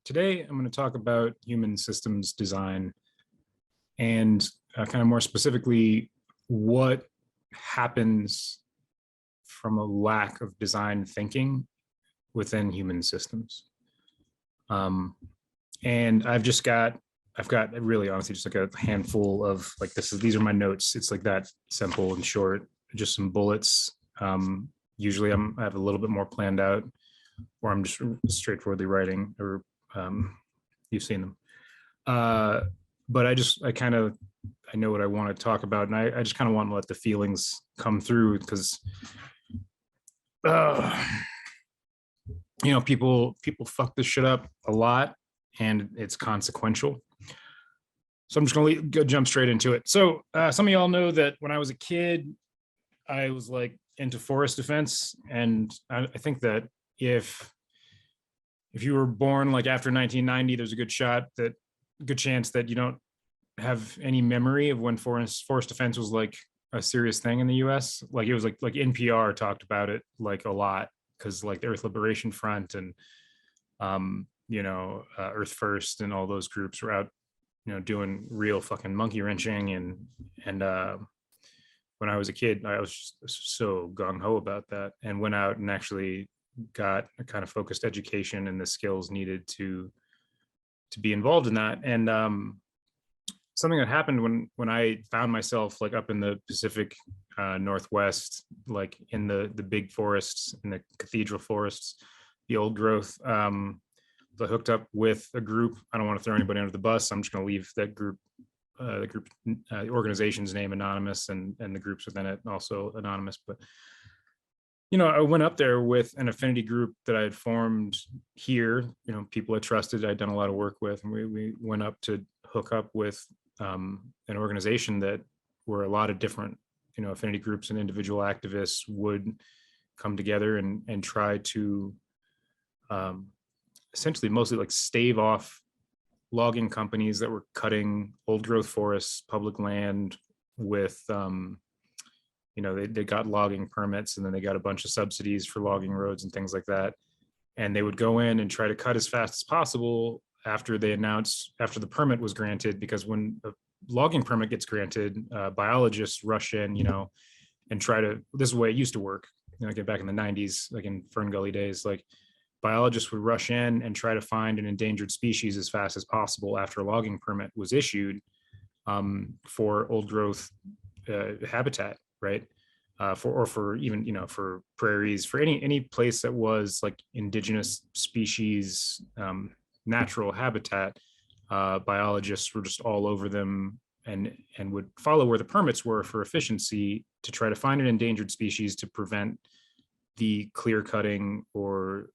Today, I'm going to talk about human systems design and kind of more specifically, what happens from a lack of design thinking within human systems. And I've got really honestly just like a handful of like these are my notes. It's like that simple and short, just some bullets. Usually I have a little bit more planned out, or I'm just straightforwardly writing, or you've seen them. But I know what I want to talk about, and I just kind of want to let the feelings come through because people fuck this shit up a lot, and it's consequential. So I'm just gonna jump straight into it. So some of y'all know that when I was a kid, I was like into forest defense, and I think that if you were born like after 1990, there's a good chance that you don't have any memory of when forest defense was like a serious thing in the US. Like it was like NPR talked about it like a lot, because like the Earth Liberation Front and Earth First and all those groups were out, doing real fucking monkey wrenching. And when I was a kid, I was just so gung-ho about that, and went out and actually got a kind of focused education and the skills needed to be involved in that. And something that happened when I found myself like up in the Pacific Northwest, like in the big forests, in the cathedral forests, the old growth, I hooked up with a group. I don't want to throw anybody under the bus. I'm just going to leave that group, the organization's name anonymous, and the groups within it also anonymous. But I went up there with an affinity group that I had formed here, people I trusted, I'd done a lot of work with, and we went up to hook up with an organization that where a lot of different, affinity groups and individual activists would come together and try to essentially mostly like stave off logging companies that were cutting old growth forests, public land with they got logging permits, and then they got a bunch of subsidies for logging roads and things like that. And they would go in and try to cut as fast as possible after the permit was granted, because when a logging permit gets granted, biologists rush in, and try to, this is the way it used to work, get back in the 90s, like in Fern Gully days, like biologists would rush in and try to find an endangered species as fast as possible after a logging permit was issued, for old growth habitat, right? For even, for prairies, for any place that was like indigenous species, natural habitat, biologists were just all over them, and would follow where the permits were for efficiency to try to find an endangered species to prevent the clear cutting or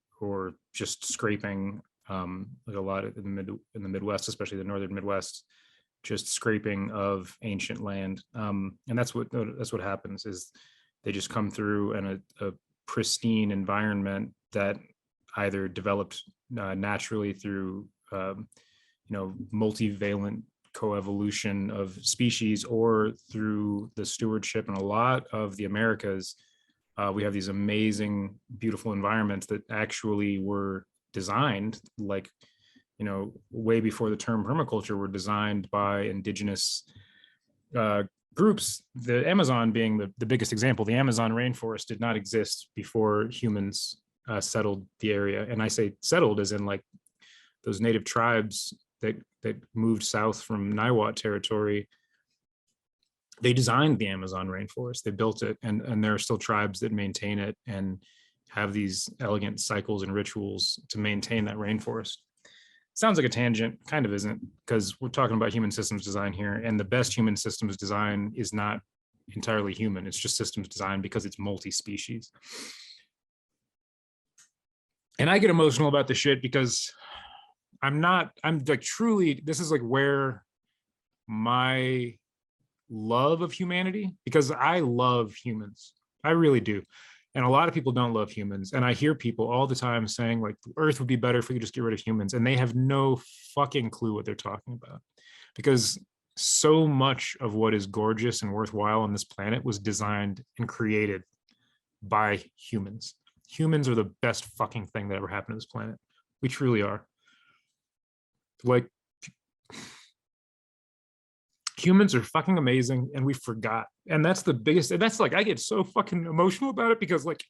just scraping, like a lot in the Midwest, especially the northern Midwest, just scraping of ancient land. And that's what happens, is they just come through in a pristine environment that either developed naturally through multivalent coevolution of species, or through the stewardship. In a lot of the Americas, we have these amazing, beautiful environments that actually were designed like, way before the term permaculture, were designed by indigenous groups. The Amazon being the biggest example. The Amazon rainforest did not exist before humans settled the area. And I say settled as in like those native tribes that moved south from Niwot territory. They designed the Amazon rainforest, they built it, and there are still tribes that maintain it and have these elegant cycles and rituals to maintain that rainforest. Sounds like a tangent, kind of isn't, because we're talking about human systems design here, and the best human systems design is not entirely human. It's just systems design because it's multi-species. And I get emotional about this shit because I'm like truly, this is like where my love of humanity, because I love humans, I really do, and a lot of people don't love humans. And I hear people all the time saying like, the earth would be better if we could just get rid of humans, and they have no fucking clue what they're talking about, because so much of what is gorgeous and worthwhile on this planet was designed and created by humans. Humans are the best fucking thing that ever happened to this planet. We truly are. Like, humans are fucking amazing and we forgot. And that's the biggest, and that's like, I get so fucking emotional about it because like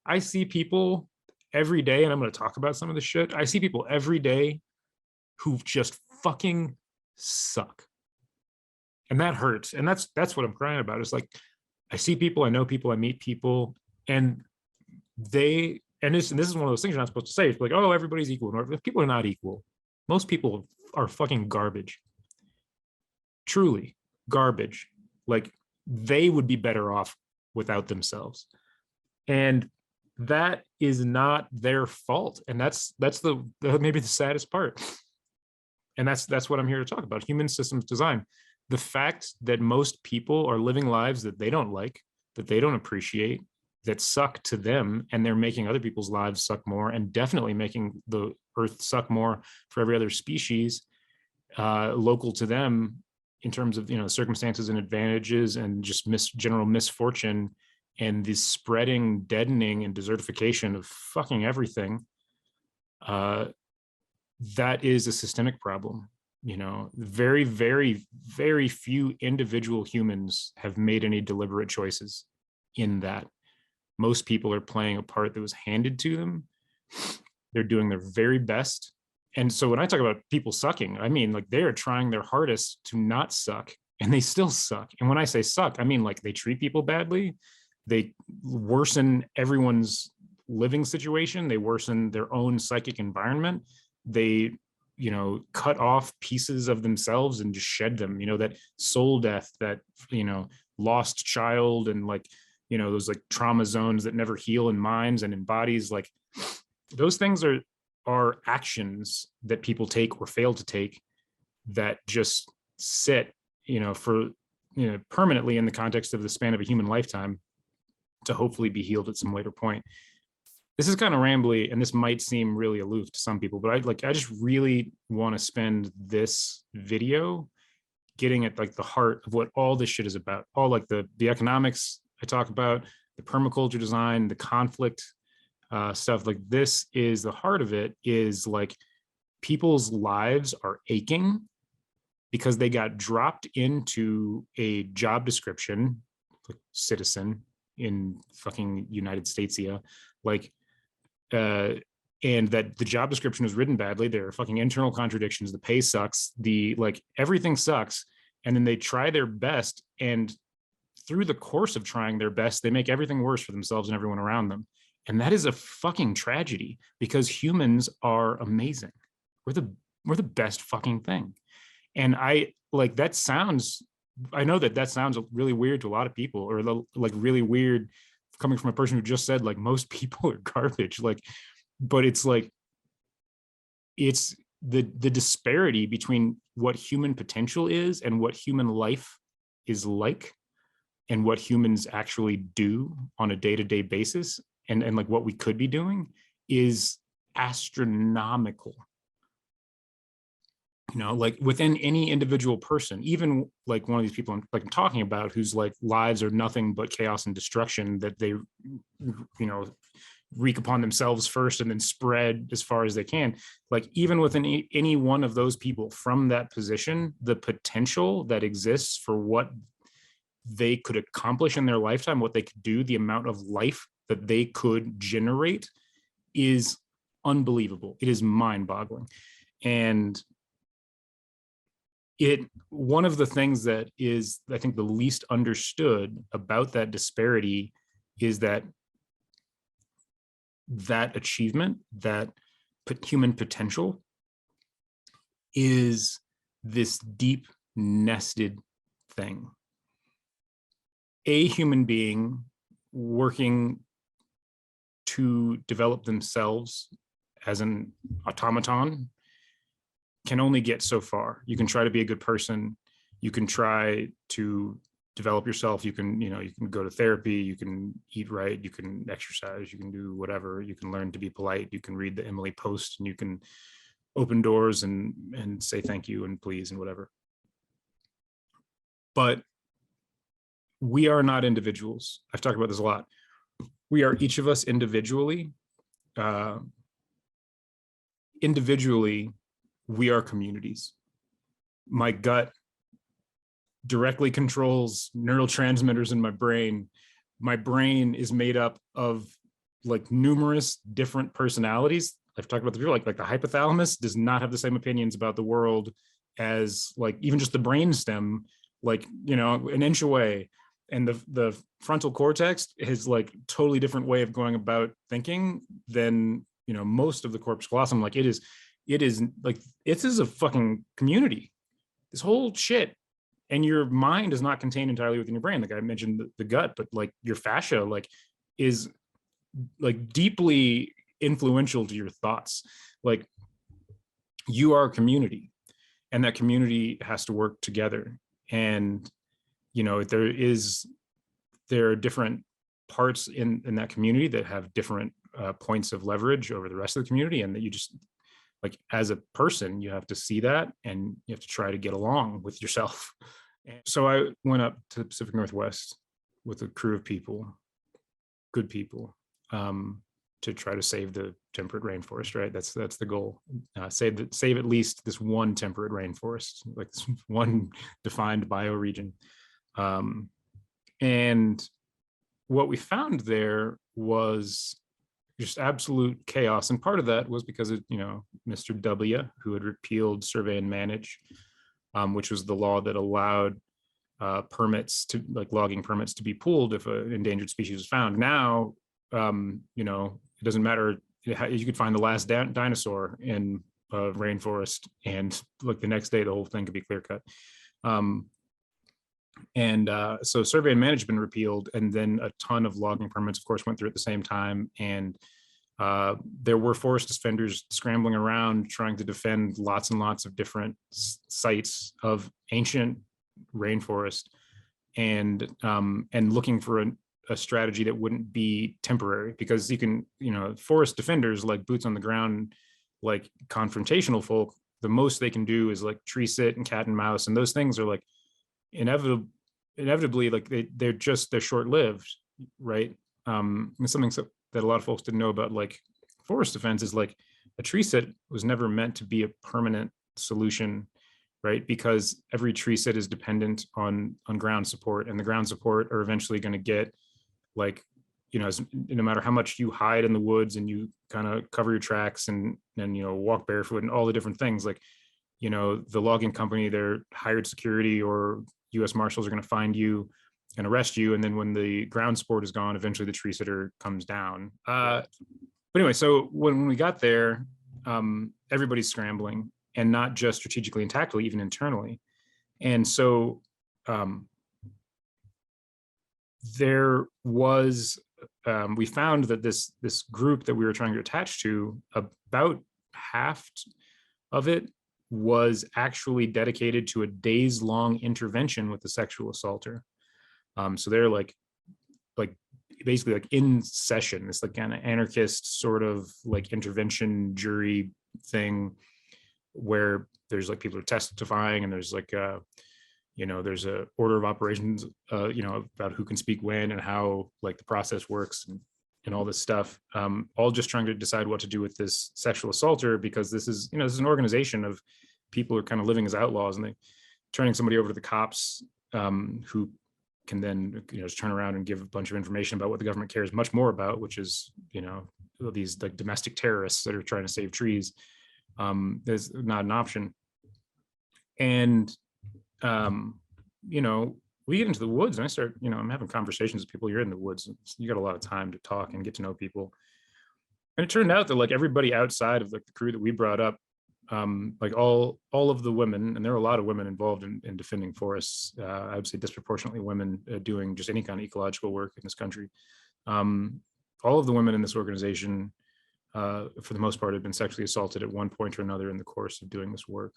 I see people every day, and I'm going to talk about some of the shit. I see people every day who just fucking suck. And that hurts. And that's what I'm crying about. It's like I see people, I know people, I meet people, and this is one of those things you're not supposed to say. It's like, oh, everybody's equal. People are not equal. Most people are fucking garbage. Truly garbage. Like they would be better off without themselves. And that is not their fault. And that's the maybe the saddest part. And that's what I'm here to talk about. Human systems design. The fact that most people are living lives that they don't like, that they don't appreciate, that suck to them, and they're making other people's lives suck more, and definitely making the earth suck more for every other species local to them in terms of, circumstances and advantages and just general misfortune and the spreading, deadening, and desertification of fucking everything. That is a systemic problem. Very, very, very few individual humans have made any deliberate choices in that. Most people are playing a part that was handed to them. They're doing their very best. And so when I talk about people sucking, I mean like they are trying their hardest to not suck, and they still suck. And when I say suck, I mean like they treat people badly. They worsen everyone's living situation. They worsen their own psychic environment. They cut off pieces of themselves and just shed them, that soul death, that lost child, and like those like trauma zones that never heal in minds and in bodies. Like those things are actions that people take or fail to take that just sit for permanently in the context of the span of a human lifetime to hopefully be healed at some later point. This is kind of rambly, and this might seem really aloof to some people, but I just really want to spend this video getting at like the heart of what all this shit is about. All like the economics I talk about, the permaculture design, the conflict stuff. Like this is the heart of it. Is like people's lives are aching because they got dropped into a job description, like citizen in fucking United States, like. And that the job description was written badly. There are fucking internal contradictions. The pay sucks. The like everything sucks. And then they try their best, and through the course of trying their best, they make everything worse for themselves and everyone around them. And that is a fucking tragedy because humans are amazing. We're the best fucking thing. And I like that sounds. I know that sounds really weird to a lot of people, or like really weird coming from a person who just said like most people are garbage. Like, but it's like it's the disparity between what human potential is and what human life is like, and what humans actually do on a day-to-day basis, and like what we could be doing is astronomical. Like within any individual person, even like one of these people I'm talking about, whose like lives are nothing but chaos and destruction that they, wreak upon themselves first and then spread as far as they can. Like even within any one of those people from that position, the potential that exists for what they could accomplish in their lifetime, what they could do, the amount of life that they could generate is unbelievable. It is mind-boggling. And one of the things that is, I think, the least understood about that disparity is that achievement, that human potential, is this deep nested thing. A human being working to develop themselves as an automaton can only get so far. You can try to be a good person. You can try to develop yourself. You can go to therapy. You can eat right. You can exercise. You can do whatever. You can learn to be polite. You can read the Emily Post, and you can open doors and say thank you and please and whatever. But we are not individuals. I've talked about this a lot. We are each of us individually we are communities. My gut directly controls neurotransmitters in my brain. My brain is made up of like numerous different personalities. I've talked about the people like the hypothalamus does not have the same opinions about the world as like even just the brainstem, like, you know, an inch away. And the frontal cortex is like totally different way of going about thinking than, you know, most of the corpus callosum. Like it is like, it is a fucking community, this whole shit. And your mind is not contained entirely within your brain. Like I mentioned the gut, but like your fascia like is like deeply influential to your thoughts. Like you are a community, and that community has to work together. And you know, there are different parts in that community that have different points of leverage over the rest of the community, and that you just like as a person you have to see that, and you have to try to get along with yourself. And so I went up to the Pacific Northwest with a crew of people, good people, to try to save the temperate rainforest. Right, that's the goal. Save at least this one temperate rainforest, like this one defined bioregion. And what we found there was just absolute chaos. And part of that was because of, you know, Mr. W, who had repealed survey and manage, which was the law that allowed permits to like logging permits to be pulled if an endangered species was found. Now, you know, it doesn't matter. You could find the last dinosaur in a rainforest, and like the next day, the whole thing could be clear cut. So survey and management repealed, and then a ton of logging permits, of course, went through at the same time. And there were forest defenders scrambling around trying to defend lots and lots of different sites of ancient rainforest, and looking for a strategy that wouldn't be temporary, because you can, you know, forest defenders, like boots on the ground, like confrontational folk, the most they can do is like tree sit and cat and mouse, and those things are like inevitably like they're short-lived, right? It's something that a lot of folks didn't know about, like forest defense, is like a tree sit was never meant to be a permanent solution, right? Because every tree sit is dependent on ground support, and the ground support are eventually going to get like, you know, no matter how much you hide in the woods and you kind of cover your tracks and you know, walk barefoot and all the different things, like, you know, the logging company, their hired security or U.S. Marshals are going to find you and arrest you. And then when the ground support is gone, eventually the tree sitter comes down. But anyway, so when we got there, everybody's scrambling, and not just strategically and tactically, even internally. And so there was, we found that this group that we were trying to attach to, about half of it was actually dedicated to a days-long intervention with the sexual assaulter. So they're like basically like in session, this like kind of anarchist sort of like intervention jury thing, where there's like people are testifying, and there's like you know, there's a order of operations, you know, about who can speak when and how like the process works, and all this stuff, all just trying to decide what to do with this sexual assaulter, because this is, you know, this is an organization of people who are kind of living as outlaws, and they turning somebody over to the cops, who can then, you know, just turn around and give a bunch of information about what the government cares much more about, which is, you know, these like domestic terrorists that are trying to save trees. There's not an option. And you know, we get into the woods, and I start, you know, I'm having conversations with people. You're in the woods, you got a lot of time to talk and get to know people. And it turned out that like everybody outside of like the crew that we brought up, like all of the women, and there are a lot of women involved in defending forests. I would say disproportionately women doing just any kind of ecological work in this country. All of the women in this organization, for the most part, have been sexually assaulted at one point or another in the course of doing this work.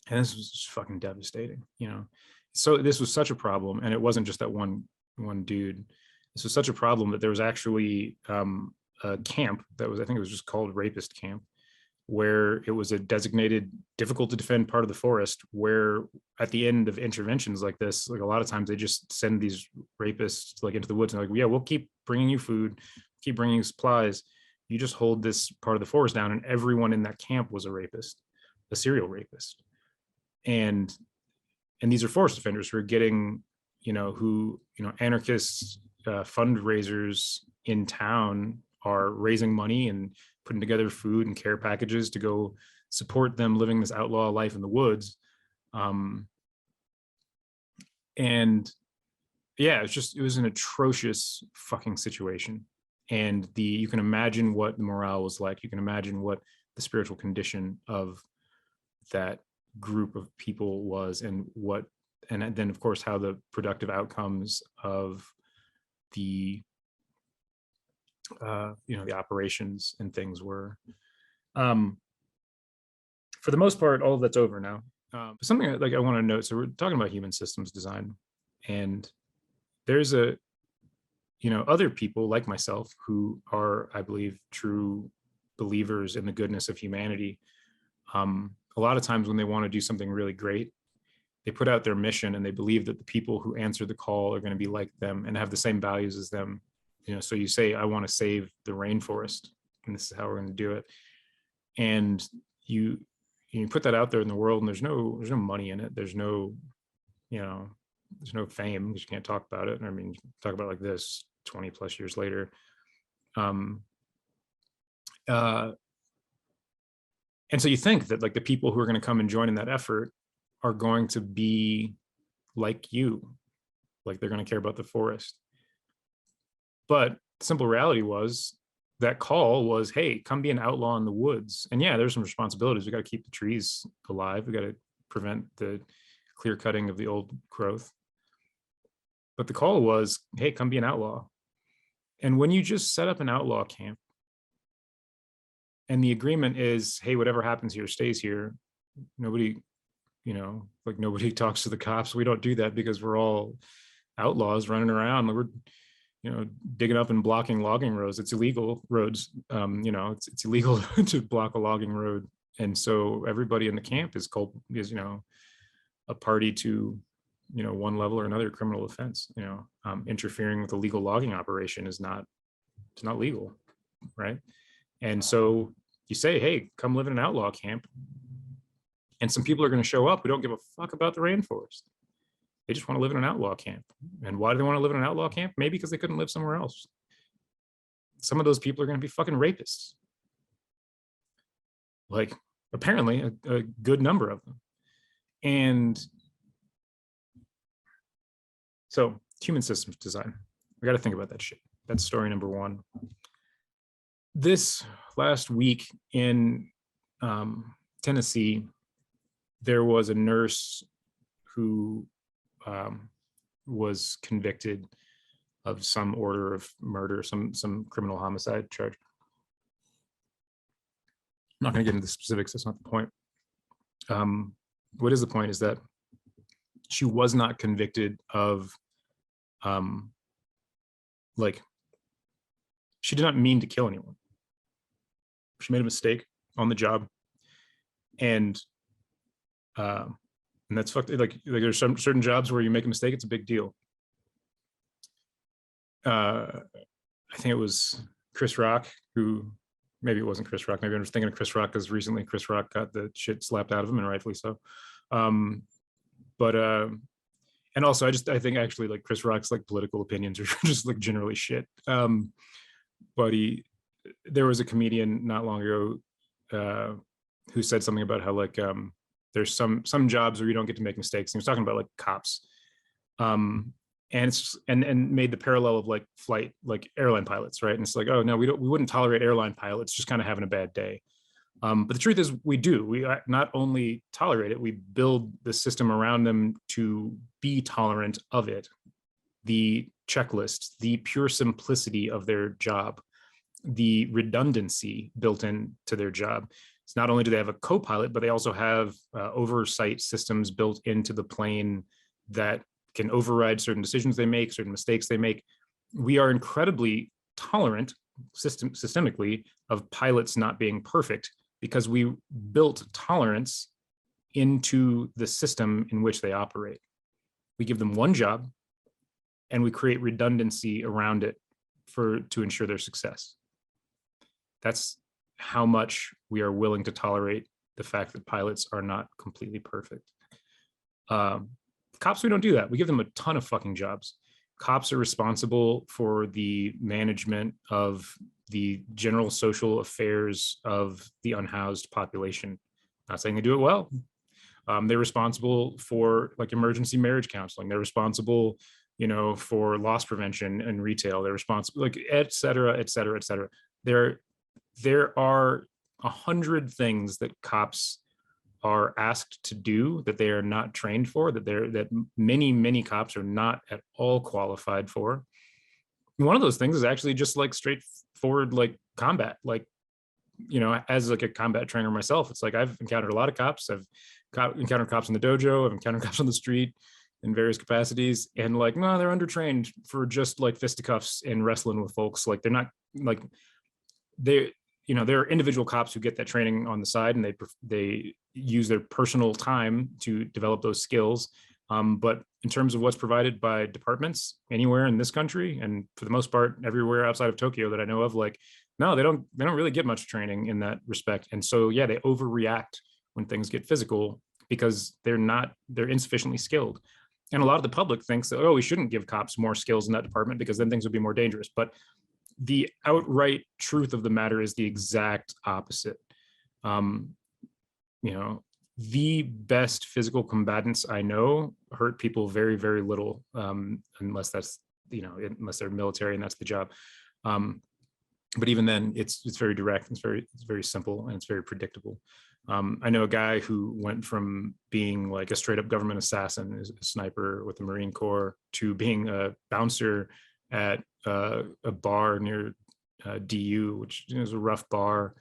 And this was just fucking devastating, you know? So this was such a problem, and it wasn't just that one dude. This was such a problem that there was actually a camp that was, I think it was just called Rapist Camp, where it was a designated difficult to defend part of the forest, where at the end of interventions like this, like a lot of times they just send these rapists like into the woods, and like, yeah, we'll keep bringing you food, keep bringing you supplies. you just hold this part of the forest down, and everyone in that camp was a rapist, a serial rapist. And these are forest offenders who are getting, anarchists, fundraisers in town are raising money and putting together food and care packages to go support them living this outlaw life in the woods. And yeah, it was an atrocious fucking situation. And you can imagine what the morale was like. You can imagine what the spiritual condition of that group of people was, and then of course how the productive outcomes of the the operations and things were. For the most part, all of that's over now. Something I want to note. So we're talking about human systems design, and there's other people like myself who are, I believe, true believers in the goodness of humanity. A lot of times when they want to do something really great, they put out their mission and they believe that the people who answer the call are going to be like them and have the same values as them. So you say, I want to save the rainforest, and this is how we're going to do it. And you put that out there in the world, and there's no money in it. There's no, there's no fame because you can't talk about it. I mean, talk about it like this 20 plus years later. And so you think that like the people who are going to come and join in that effort are going to be like you, like they're going to care about the forest. But the simple reality was that call was, hey, come be an outlaw in the woods. And yeah, there's some responsibilities. We got to keep the trees alive. We got to prevent the clear cutting of the old growth. But the call was, hey, come be an outlaw. And when you just set up an outlaw camp, and the agreement is, hey, whatever happens here stays here. Nobody, nobody talks to the cops. We don't do that because we're all outlaws running around. We're, digging up and blocking logging roads. It's illegal roads. It's illegal to block a logging road. And so everybody in the camp is a party to, one level or another criminal offense. Interfering with a legal logging operation it's not legal, right? And so you say, hey, come live in an outlaw camp. And some people are going to show up who don't give a fuck about the rainforest. They just want to live in an outlaw camp. And why do they want to live in an outlaw camp? Maybe because they couldn't live somewhere else. Some of those people are going to be fucking rapists. Like, apparently, a good number of them. And so, human systems design. We got to think about that shit. That's story number one. This last week in Tennessee, there was a nurse who was convicted of some order of murder, some criminal homicide charge. I'm not going to get into the specifics. That's not the point. What is the point is that she was not convicted of, she did not mean to kill anyone. She made a mistake on the job, and that's fucked. Like there's some certain jobs where you make a mistake, it's a big deal. I think it was Chris Rock who, maybe it wasn't Chris Rock. Maybe I'm just thinking of Chris Rock because recently Chris Rock got the shit slapped out of him, and rightfully so. And also I think actually like Chris Rock's like political opinions are just like generally shit. But there was a comedian not long ago who said something about how like there's some jobs where you don't get to make mistakes. And he was talking about like cops, and made the parallel of like flight, like airline pilots, right? And it's like, oh no, we wouldn't tolerate airline pilots just kind of having a bad day. But the truth is, we do. We not only tolerate it, we build the system around them to be tolerant of it. The checklist, the pure simplicity of their job, the redundancy built into their job. It's not only do they have a co-pilot, but they also have oversight systems built into the plane that can override certain decisions they make, certain mistakes they make. We are incredibly tolerant systemically of pilots not being perfect because we built tolerance into the system in which they operate. We give them one job and we create redundancy around it to ensure their success. That's how much we are willing to tolerate the fact that pilots are not completely perfect. Cops, we don't do that. We give them a ton of fucking jobs. Cops are responsible for the management of the general social affairs of the unhoused population. Not saying they do it well. They're responsible for like emergency marriage counseling. They're responsible, for loss prevention and retail. They're responsible, like et cetera, et cetera, et cetera. There are 100 things that cops are asked to do that they are not trained for, that many cops are not at all qualified for. One of those things is actually just like straightforward, like combat. Like, as like a combat trainer myself, it's like I've encountered a lot of cops. I've encountered cops in the dojo. I've encountered cops on the street in various capacities, and like, no, they're undertrained for just like fisticuffs and wrestling with folks. Like they're not like there are individual cops who get that training on the side, and they use their personal time to develop those skills. But in terms of what's provided by departments anywhere in this country, and for the most part everywhere outside of Tokyo that I know of, like, no, they don't really get much training in that respect. And so yeah, they overreact when things get physical because they're insufficiently skilled. And a lot of the public thinks that, oh, we shouldn't give cops more skills in that department because then things would be more dangerous. But the outright truth of the matter is the exact opposite. The best physical combatants I know hurt people very, very little, unless they're military and that's the job. But even then, it's very direct. It's very simple, and it's very predictable. I know a guy who went from being like a straight up government assassin, a sniper with the Marine Corps, to being a bouncer at a bar near DU, which is a rough bar,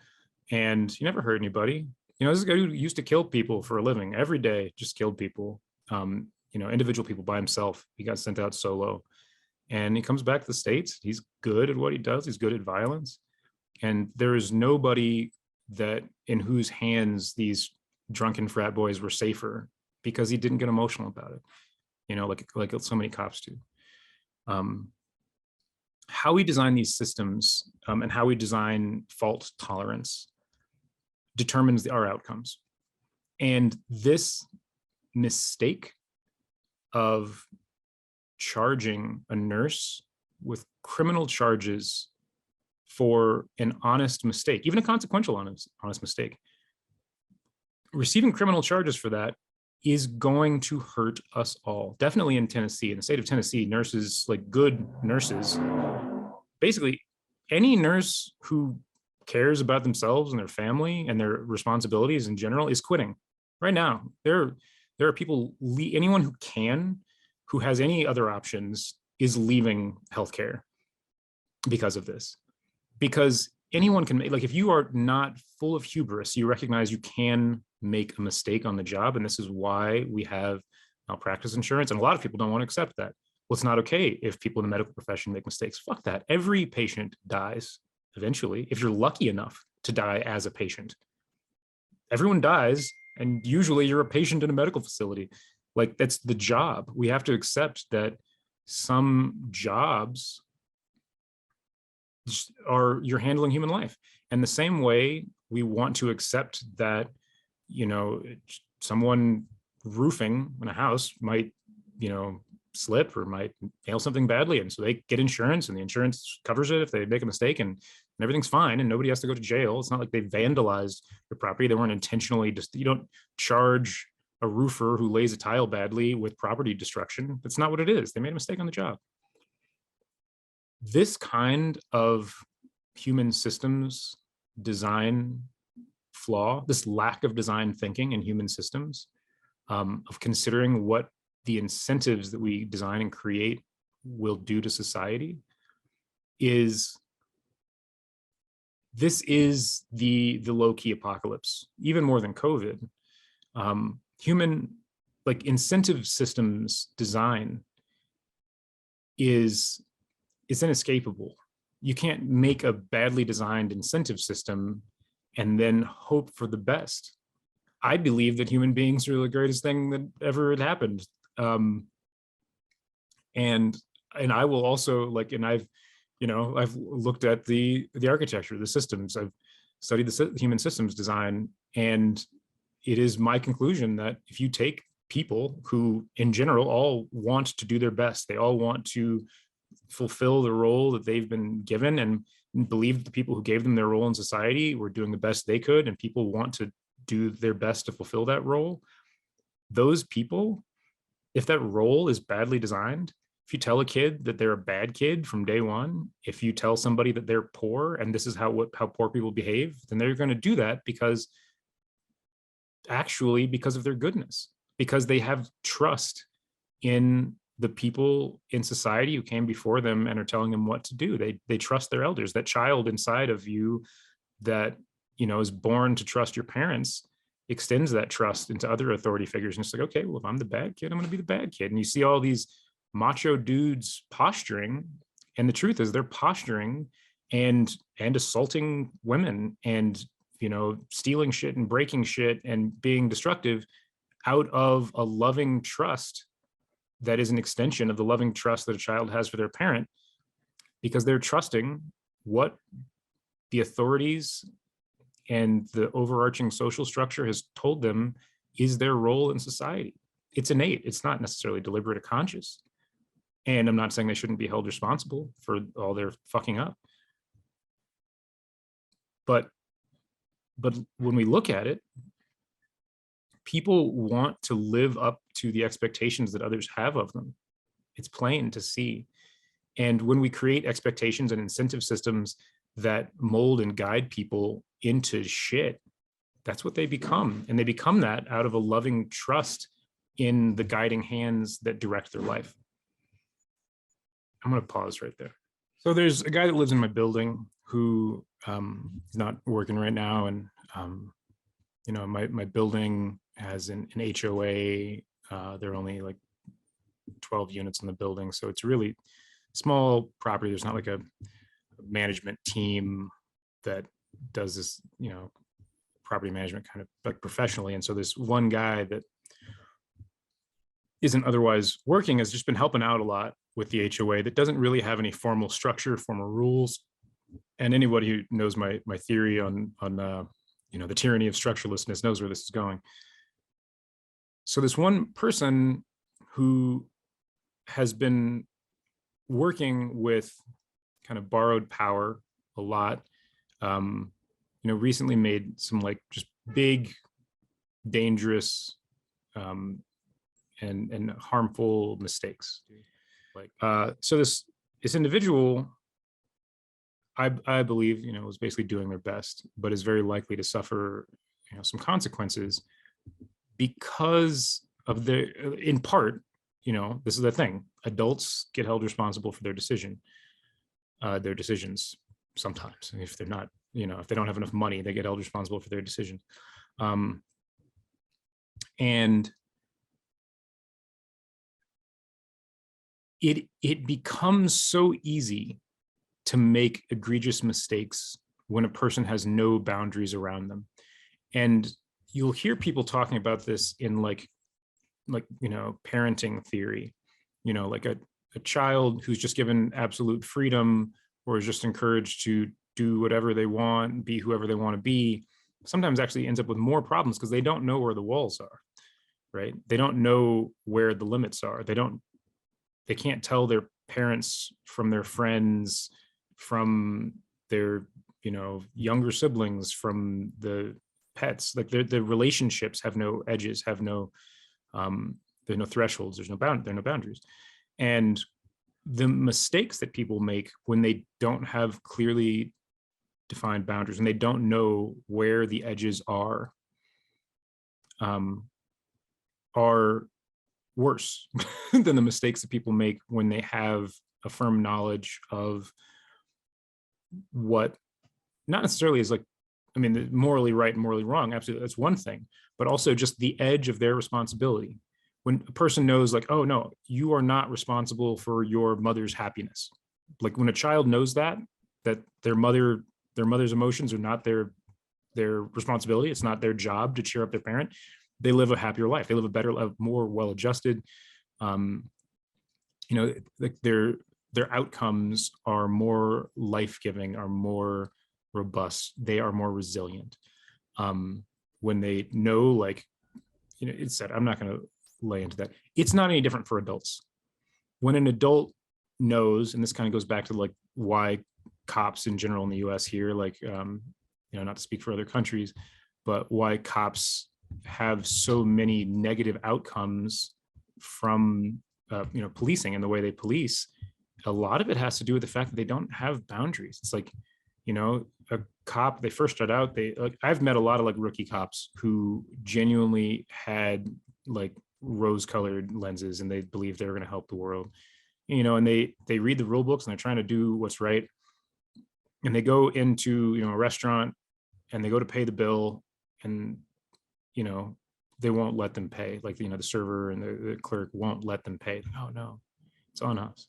and he never hurt anybody. This is a guy who used to kill people for a living every day, just killed people, individual people by himself. He got sent out solo, and he comes back to the States. He's good at what he does. He's good at violence, and there is nobody that in whose hands these drunken frat boys were safer because he didn't get emotional about it, like so many cops do. How we design these systems and how we design fault tolerance determines our outcomes. And this mistake of charging a nurse with criminal charges for an honest mistake, even a consequential honest mistake, receiving criminal charges for that is going to hurt us all. Definitely in Tennessee, in the state of Tennessee, nurses, like good nurses, basically any nurse who cares about themselves and their family and their responsibilities in general is quitting right now. There are people, anyone who has any other options is leaving healthcare because of this. Because anyone can like, if you are not full of hubris, you recognize you can make a mistake on the job. And this is why we have malpractice insurance. And a lot of people don't want to accept that. Well, it's not okay if people in the medical profession make mistakes. Fuck that. Every patient dies eventually, if you're lucky enough to die as a patient. Everyone dies, and usually you're a patient in a medical facility. Like, that's the job. We have to accept that some jobs you're handling human life. And the same way we want to accept that, someone roofing in a house might, slip or might nail something badly, and so they get insurance, and the insurance covers it if they make a mistake, and everything's fine, and nobody has to go to jail. It's not like they vandalized your property. They weren't intentionally you don't charge a roofer who lays a tile badly with property destruction. That's not what it is. They made a mistake on the job. This kind of human systems design flaw, this lack of design thinking in human systems, of considering what the incentives that we design and create will do to society, is the low-key apocalypse, even more than COVID. Human, like, incentive systems design is inescapable. You can't make a badly designed incentive system and then hope for the best. I believe that human beings are the greatest thing that ever had happened. And I will also, like, and I've, I've looked at the architecture, the systems. I've studied the human systems design, and it is my conclusion that if you take people who in general all want to do their best, they all want to fulfill the role that they've been given, and believe that the people who gave them their role in society were doing the best they could, and people want to do their best to fulfill that role. Those people, if that role is badly designed, if you tell a kid that they're a bad kid from day one, if you tell somebody that they're poor and this is how poor people behave, then they're going to do that because of their goodness, because they have trust in the people in society who came before them and are telling them what to do. They trust their elders. That child inside of you that is born to trust your parents extends that trust into other authority figures. And it's like, okay, well, if I'm the bad kid, I'm going to be the bad kid. And you see all these macho dudes posturing, and the truth is they're posturing and assaulting women and stealing shit and breaking shit and being destructive out of a loving trust that is an extension of the loving trust that a child has for their parent, because they're trusting what the authorities and the overarching social structure has told them is their role in society. It's innate. It's not necessarily deliberate or conscious. And I'm not saying they shouldn't be held responsible for all their fucking up. But when we look at it, people want to live up to the expectations that others have of them. It's plain to see. And when we create expectations and incentive systems that mold and guide people into shit, that's what they become. And they become that out of a loving trust in the guiding hands that direct their life. I'm going to pause right there. So there's a guy that lives in my building who is not working right now. And, my building has an HOA. There are only like 12 units in the building. So it's really small property. There's not like a management team that does this, property management kind of like professionally. And so this one guy that isn't otherwise working has just been helping out a lot with the HOA that doesn't really have any formal structure, formal rules. And anybody who knows my theory on the tyranny of structurelessness knows where this is going. So this one person who has been working with kind of borrowed power a lot, recently made some like just big, dangerous, and harmful mistakes. So this individual, I believe, was basically doing their best, but is very likely to suffer, some consequences because of in part, this is the thing. Adults get held responsible for their decisions sometimes. If they're not, if they don't have enough money, they get held responsible for their decisions. And it becomes so easy to make egregious mistakes when a person has no boundaries around them. And you'll hear people talking about this in like parenting theory, like a child who's just given absolute freedom or is just encouraged to do whatever they want, be whoever they want to be, sometimes actually ends up with more problems because they don't know where the walls are, right? They don't know where the limits are. They can't tell their parents from their friends, from their, younger siblings, from the pets. Like the relationships have no edges, have no, there's no thresholds, there are no boundaries. And the mistakes that people make when they don't have clearly defined boundaries, and they don't know where the edges are worse than the mistakes that people make when they have a firm knowledge of what not necessarily is like, morally right and morally wrong. Absolutely, that's one thing, but also just the edge of their responsibility. When a person knows like, oh no, you are not responsible for your mother's happiness. Like when a child knows that their mother's emotions are not their responsibility. It's not their job to cheer up their parent. They live a happier life. They live a better, more well-adjusted, like their outcomes are more life-giving, are more robust, they are more resilient. When they know, like, it's said, I'm not going to lay into that. It's not any different for adults. When an adult knows, and this kind of goes back to like why cops in general in the US here, like, not to speak for other countries, but why cops have so many negative outcomes from, policing and the way they police. A lot of it has to do with the fact that they don't have boundaries. It's like, a cop, they first start out, I've met a lot of like rookie cops who genuinely had like rose-colored lenses and they believed they were going to help the world, and they read the rule books and they're trying to do what's right. And they go into, a restaurant and they go to pay the bill, and, they won't let them pay. Like, the server and the clerk won't let them pay. Oh no, it's on us.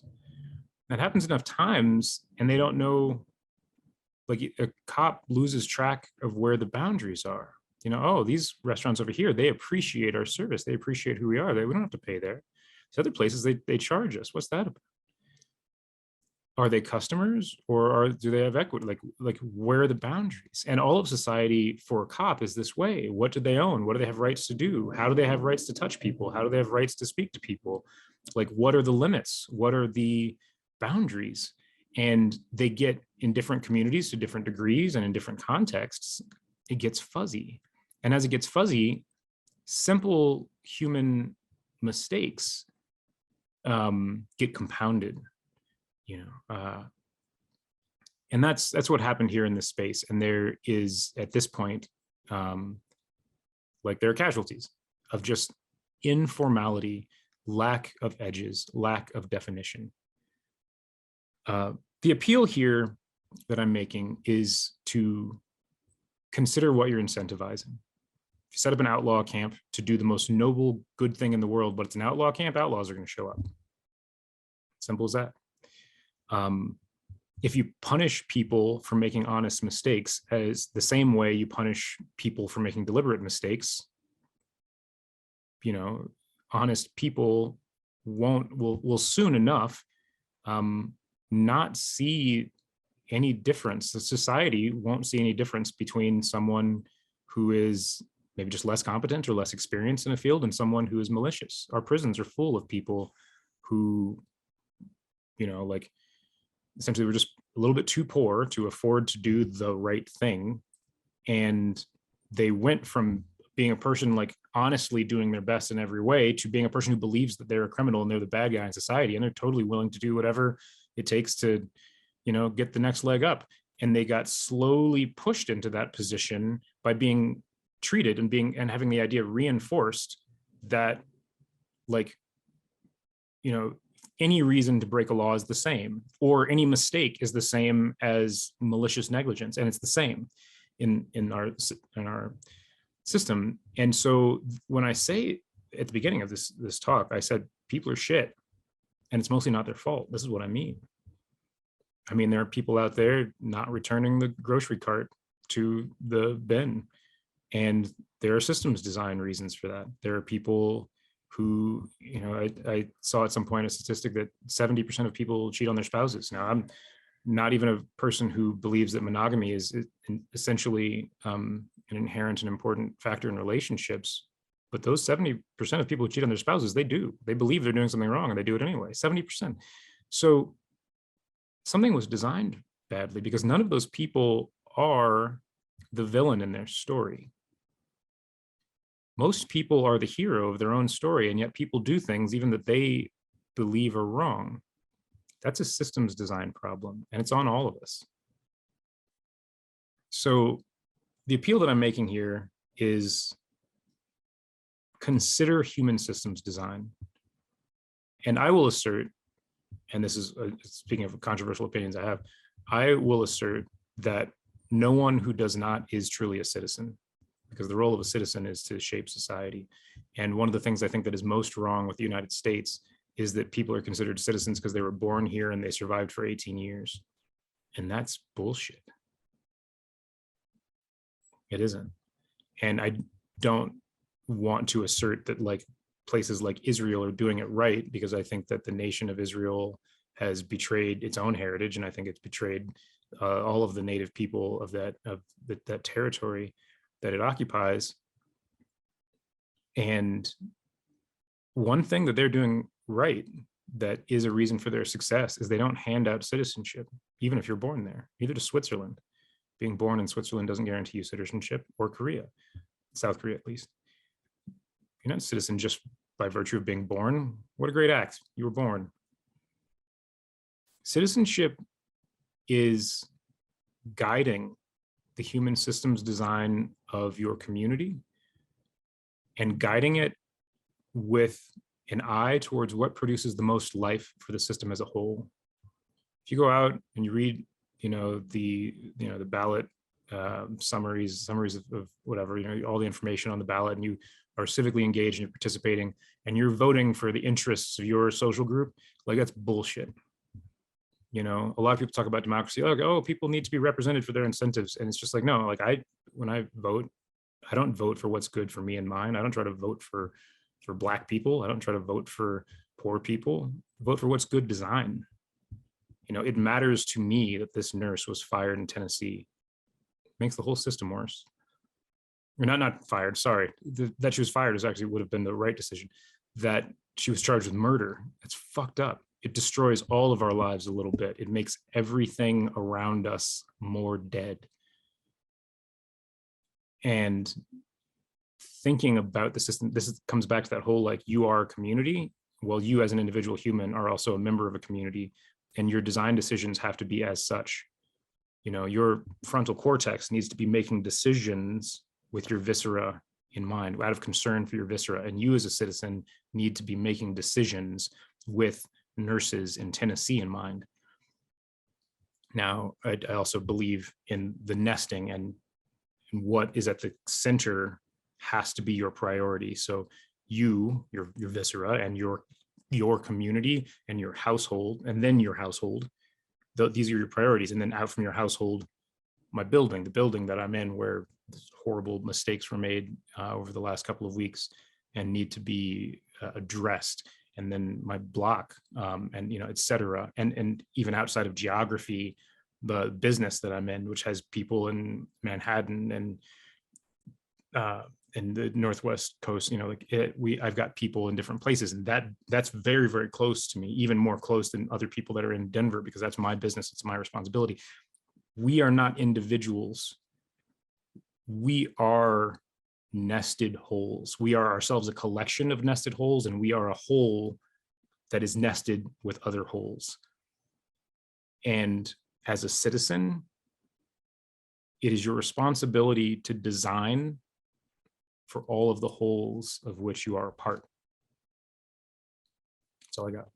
That happens enough times and they don't know, like, a cop loses track of where the boundaries are. Oh, these restaurants over here, they appreciate our service. They appreciate who we are. We don't have to pay there. These other places, they charge us. What's that about? Are they customers, or do they have equity? Like where are the boundaries? And all of society for a cop is this way. What do they own? What do they have rights to do? How do they have rights to touch people? How do they have rights to speak to people? Like, what are the limits? What are the boundaries? And they get, in different communities to different degrees and in different contexts, it gets fuzzy. And as it gets fuzzy, simple human mistakes get compounded. And that's what happened here in this space. And there is, at this point, like, there are casualties of just informality, lack of edges, lack of definition. The appeal here that I'm making is to consider what you're incentivizing. If you set up an outlaw camp to do the most noble, good thing in the world, but it's an outlaw camp, outlaws are going to show up. Simple as that. If you punish people for making honest mistakes as the same way you punish people for making deliberate mistakes, honest people will soon enough not see any difference. The society won't see any difference between someone who is maybe just less competent or less experienced in a field and someone who is malicious. Our prisons are full of people who, like, essentially were just a little bit too poor to afford to do the right thing. And they went from being a person like honestly doing their best in every way to being a person who believes that they're a criminal and they're the bad guy in society. And they're totally willing to do whatever it takes to, get the next leg up. And they got slowly pushed into that position by being treated and having the idea reinforced that, like, any reason to break a law is the same, or any mistake is the same as malicious negligence, and it's the same in our system. And so when I say at the beginning of this talk, I said people are shit, and it's mostly not their fault. This is what I mean. I mean, there are people out there not returning the grocery cart to the bin, and there are systems design reasons for that. There are people who, I saw at some point a statistic that 70% of people cheat on their spouses. Now, I'm not even a person who believes that monogamy is essentially an inherent and important factor in relationships, but those 70% of people who cheat on their spouses, they believe they're doing something wrong and they do it anyway, 70%. So something was designed badly, because none of those people are the villain in their story. Most people are the hero of their own story, and yet people do things even that they believe are wrong. That's a systems design problem, and it's on all of us. So the appeal that I'm making here is consider human systems design. And I will assert, and this is speaking of controversial opinions I will assert that no one who does not is truly a citizen, because the role of a citizen is to shape society. And one of the things I think that is most wrong with the United States is that people are considered citizens because they were born here and they survived for 18 years. And that's bullshit. It isn't. And I don't want to assert that, like, places like Israel are doing it right, because I think that the nation of Israel has betrayed its own heritage, and I think it's betrayed all of the native people of that territory that it occupies. And one thing that they're doing right that is a reason for their success is they don't hand out citizenship, even if you're born there. Neither does Switzerland. Being born in Switzerland doesn't guarantee you citizenship, or Korea, South Korea at least. You're not a citizen just by virtue of being born. What a great act. You were born. Citizenship is guiding the human systems design of your community and guiding it with an eye towards what produces the most life for the system as a whole. If you go out and you read, the ballot summaries of whatever, all the information on the ballot, and you are civically engaged and you're participating and you're voting for the interests of your social group, like that's bullshit. A lot of people talk about democracy, like, oh, people need to be represented for their incentives. And it's just like, no, like when I vote, I don't vote for what's good for me and mine. I don't try to vote for Black people. I don't try to vote for poor people. I vote for what's good design. It matters to me that this nurse was fired in Tennessee. It makes the whole system worse. Or not fired, sorry. That she was fired would have been the right decision. That she was charged with murder, it's fucked up. It destroys all of our lives a little bit. It makes everything around us more dead. And thinking about the system, comes back to that whole, like, you are a community. Well, you as an individual human are also a member of a community, and your design decisions have to be as such. Your frontal cortex needs to be making decisions with your viscera in mind, out of concern for your viscera. And you as a citizen need to be making decisions with nurses in Tennessee in mind. Now, I also believe in the nesting, and what is at the center has to be your priority. So your viscera, and your community, and your household, and then your household, these are your priorities. And then out from your household, the building that I'm in, where horrible mistakes were made over the last couple of weeks and need to be addressed. And then my block, and et cetera. And even outside of geography, the business that I'm in, which has people in Manhattan and in the Northwest coast, I've got people in different places, and that's very, very close to me, even more close than other people that are in Denver, because that's my business. It's my responsibility. We are not individuals. We are nested wholes. We are ourselves a collection of nested wholes, and we are a whole that is nested with other wholes. And as a citizen, it is your responsibility to design for all of the wholes of which you are a part. That's all I got.